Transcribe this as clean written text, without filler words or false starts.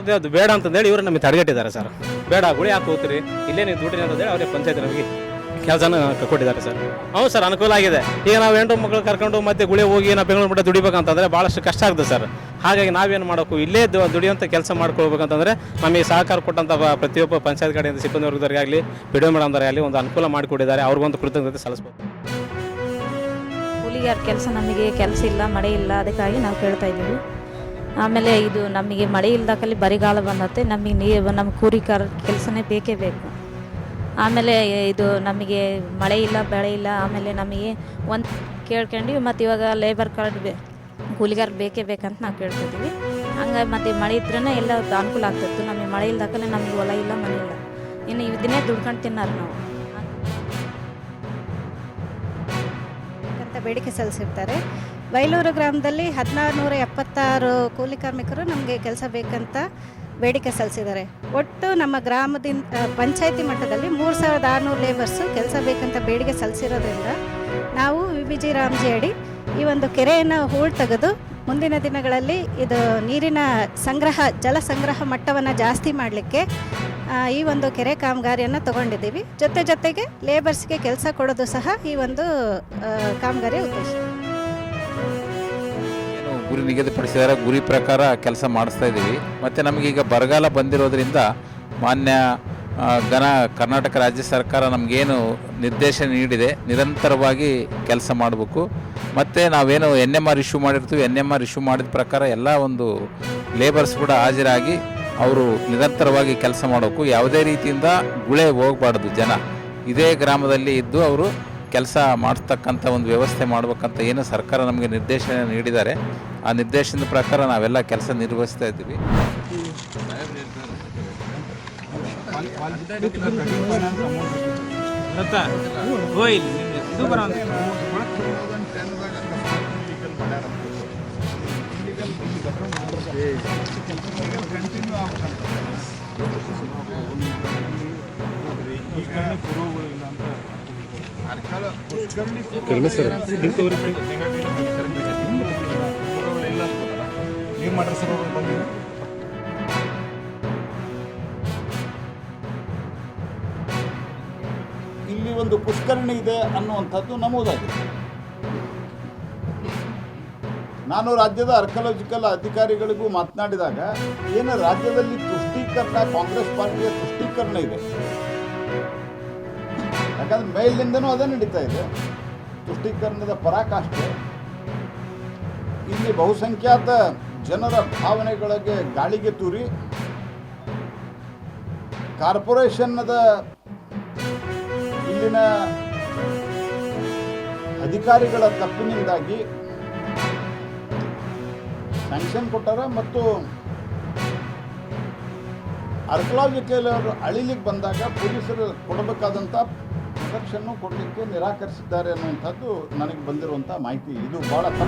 ಕೊಡ್ತೀವಿ ಅದು ಬೇಡ ಅಂತಂದೇಳಿ ಇವರು ನಮಗೆ ತಡೆಗಟ್ಟಿದ್ದಾರೆ ಸರ್. ಬೇಡ ಗುಳಿ ಹಾಕಿ ಹೋಗ್ತೀರಿ ಇಲ್ಲೇ ನೀವು ದುಡ್ಡಿನ ಅಂತಂದೇಳಿ ಅವರೇ ಪಂಚಾಯತ್ ನಮಗೆ ಕೆಲಸನ ಕೊಟ್ಟಿದ್ದಾರೆ ಸರ್. ಹೌದು ಸರ್, ಅನುಕೂಲ ಆಗಿದೆ. ಈಗ ನಾವು ಹೆಣ್ಣು ಮಕ್ಕಳು ಕರ್ಕೊಂಡು ಮತ್ತೆ ಗುಳಿ ಹೋಗಿ ನಾವು ಬೆಂಗಳೂರು ಮಟ್ಟ ದುಡಿಬೇಕಂತಂದರೆ ಭಾಳಷ್ಟು ಕಷ್ಟ ಆಗ್ತದೆ ಸರ್. ಹಾಗಾಗಿ ನಾವೇನು ಮಾಡಬೇಕು, ಇಲ್ಲೇ ದುಡಿಯುವಂಥ ಕೆಲಸ ಮಾಡ್ಕೊಳ್ಬೇಕಂತಂದರೆ ನಮಗೆ ಸಹಕಾರ ಕೊಟ್ಟಂಥ ಪ್ರತಿಯೊಬ್ಬ ಪಂಚಾಯತ್ ಕಡೆಯಿಂದ ಸಿಬ್ಬಂದಿ ವರ್ಗದವರಿಗಾಗಲಿ ಪಿ ಡಿ ಒ ಮೇಡಮ್ದವರಾಗಲಿ ಒಂದು ಅನುಕೂಲ ಮಾಡಿಕೊಟ್ಟಿದ್ದಾರೆ. ಅವ್ರಿಗೊಂದು ಕೃತಜ್ಞತೆ ಸಲ್ಲಿಸ್ಬೇಕು. ಕೂಲಿಗಾರ ಕೆಲಸ ನಮಗೆ ಕೆಲಸ ಇಲ್ಲ, ಮಳೆ ಇಲ್ಲ, ಅದಕ್ಕಾಗಿ ನಾವು ಕೇಳ್ತಾ ಇದ್ದೀವಿ. ಆಮೇಲೆ ಇದು ನಮಗೆ ಮಳೆ ಇಲ್ದಾಕಲ್ಲಿ ಬರಿಗಾಲ ಬಂದತ್ತೆ, ನಮಗೆ ನಮ್ಮ ಕೂಲಿಗಾರ ಕೆಲಸನೇ ಬೇಕೇ ಬೇಕು. ಆಮೇಲೆ ಇದು ನಮಗೆ ಮಳೆ ಇಲ್ಲ, ಬೆಳೆ ಇಲ್ಲ, ಆಮೇಲೆ ನಮಗೆ ಒಂದು ಕೇಳ್ಕೊಂಡ್ವಿ. ಮತ್ತು ಇವಾಗ ಲೇಬರ್ ಕಾರ್ಡ್ ಕೂಲಿಗಾರ ಬೇಕೇ ಬೇಕಂತ ನಾವು ಕೇಳ್ತಿದ್ದೀವಿ. ಹಂಗಾಗಿ ಮತ್ತು ಮಳೆ ಇದ್ರೇ ಎಲ್ಲ ಅನುಕೂಲ ಆಗ್ತಿತ್ತು. ನಮಗೆ ಮಳೆ ಇಲ್ದಾಕಲ್ಲೇ ನಮಗೆ ಹೊಲ ಇಲ್ಲ, ಮನೆ ಇಲ್ಲ, ಇನ್ನು ಇದನ್ನೇ ದುಡ್ಕೊಂಡು ತಿನ್ನಾರ ನಾವು ಅಂತ ಬೇಡಿಕೆ ಸಲ್ಲಿಸಿರ್ತಾರೆ. ಬೈಲೂರು ಗ್ರಾಮದಲ್ಲಿ 1676 ಕೂಲಿ ಕಾರ್ಮಿಕರು ನಮಗೆ ಕೆಲಸ ಬೇಕಂತ ಬೇಡಿಕೆ ಸಲ್ಲಿಸಿದ್ದಾರೆ. ಒಟ್ಟು ನಮ್ಮ ಗ್ರಾಮದಿಂದ ಪಂಚಾಯತಿ ಮಟ್ಟದಲ್ಲಿ 3600 ಲೇಬರ್ಸು ಕೆಲಸ ಬೇಕಂತ ಬೇಡಿಕೆ ಸಲ್ಲಿಸಿರೋದ್ರಿಂದ ನಾವು VBG ರಾಮ್ಜಿ ಅಡಿ ಈ ಒಂದು ಕೆರೆಯನ್ನು ಹೂಳು ತೆಗೆದು ಮುಂದಿನ ದಿನಗಳಲ್ಲಿ ಇದು ನೀರಿನ ಸಂಗ್ರಹ, ಜಲ ಸಂಗ್ರಹ ಮಟ್ಟವನ್ನು ಜಾಸ್ತಿ ಮಾಡಲಿಕ್ಕೆ ಈ ಒಂದು ಕೆರೆ ಕಾಮಗಾರಿಯನ್ನು ತಗೊಂಡಿದ್ದೀವಿ. ಜೊತೆಗೆ ಲೇಬರ್ಸ್ಗೆ ಕೆಲಸ ಕೊಡೋದು ಸಹ ಈ ಒಂದು ಕಾಮಗಾರಿಯ ಉದ್ದೇಶ. ಗುರಿ ನಿಗದಿಪಡಿಸಿದರೆ ಗುರಿ ಪ್ರಕಾರ ಕೆಲಸ ಮಾಡಿಸ್ತಾ ಇದ್ದೀವಿ. ಮತ್ತು ನಮಗೀಗ ಬರಗಾಲ ಬಂದಿರೋದ್ರಿಂದ ಮಾನ್ಯ ಕರ್ನಾಟಕ ರಾಜ್ಯ ಸರ್ಕಾರ ನಮಗೇನು ನಿರ್ದೇಶನ ನೀಡಿದೆ, ನಿರಂತರವಾಗಿ ಕೆಲಸ ಮಾಡಬೇಕು. ಮತ್ತು ನಾವೇನು NMR ಇಶ್ಯೂ ಮಾಡಿರ್ತೀವಿ, NMR ಇಶ್ಯೂ ಮಾಡಿದ ಪ್ರಕಾರ ಎಲ್ಲ ಒಂದು ಲೇಬರ್ಸ್ ಕೂಡ ಹಾಜರಾಗಿ ಅವರು ನಿರಂತರವಾಗಿ ಕೆಲಸ ಮಾಡಬೇಕು. ಯಾವುದೇ ರೀತಿಯಿಂದ ಗುಳೆ ಹೋಗಬಾರ್ದು. ಜನ ಇದೇ ಗ್ರಾಮದಲ್ಲಿ ಇದ್ದು ಅವರು ಕೆಲಸ ಮಾಡಿಸ್ತಕ್ಕಂಥ ಒಂದು ವ್ಯವಸ್ಥೆ ಮಾಡಬೇಕಂತ ಏನು ಸರ್ಕಾರ ನಮಗೆ ನಿರ್ದೇಶನ ನೀಡಿದ್ದಾರೆ, ಆ ನಿರ್ದೇಶನದ ಪ್ರಕಾರ ನಾವೆಲ್ಲ ಕೆಲಸ ನಿರ್ವಹಿಸ್ತಾ ಇದ್ದೀವಿ. ಇಲ್ಲಿ ಒಂದು ಪುಷ್ಕರಣಿ ಇದೆ ಅನ್ನುವಂಥದ್ದು ನಮೂದಾಗಿದೆ. ನಾನು ರಾಜ್ಯದ ಆರ್ಕಿಯಾಲಜಿಕಲ್ ಅಧಿಕಾರಿಗಳಿಗೂ ಮಾತನಾಡಿದಾಗ ಏನು ರಾಜ್ಯದಲ್ಲಿ ತುಷ್ಟೀಕರಣ, ಕಾಂಗ್ರೆಸ್ ಪಾರ್ಟಿಯ ತುಷ್ಟೀಕರಣ ಇದೆ. ಯಾಕಂದ್ರೆ ಮೇಲಿನಿಂದನೂ ಅದೇ ನಡೀತಾ ಇದೆ, ತುಷ್ಟೀಕರಣದ ಪರಾಕಾಷ್ಠೆ. ಇಲ್ಲಿ ಬಹುಸಂಖ್ಯಾತ ಜನರ ಭಾವನೆಗಳಿಗೆ ಗಾಳಿಗೆ ತೂರಿ ಕಾರ್ಪೊರೇಷನ್ನದ ಇಲ್ಲಿನ ಅಧಿಕಾರಿಗಳ ತಪ್ಪಿನಿಂದಾಗಿ ಸ್ಯಾಂಕ್ಷನ್ ಕೊಟ್ಟಾರ ಮತ್ತು ಆರ್ಕಿಯಾಲಜಿಕಲ್ ಅವರು ಅಳಿಲಿಕ್ಕೆ ಬಂದಾಗ ಪೊಲೀಸರು ಕೊಡಬೇಕಾದಂಥ ಪ್ರೊಟೆಕ್ಷನ್ನು ಕೊಡಲಿಕ್ಕೆ ನಿರಾಕರಿಸಿದ್ದಾರೆ ಅನ್ನುವಂಥದ್ದು ನನಗೆ ಬಂದಿರುವಂಥ ಮಾಹಿತಿ. ಇದು ಭಾಳ ತಪ್ಪು.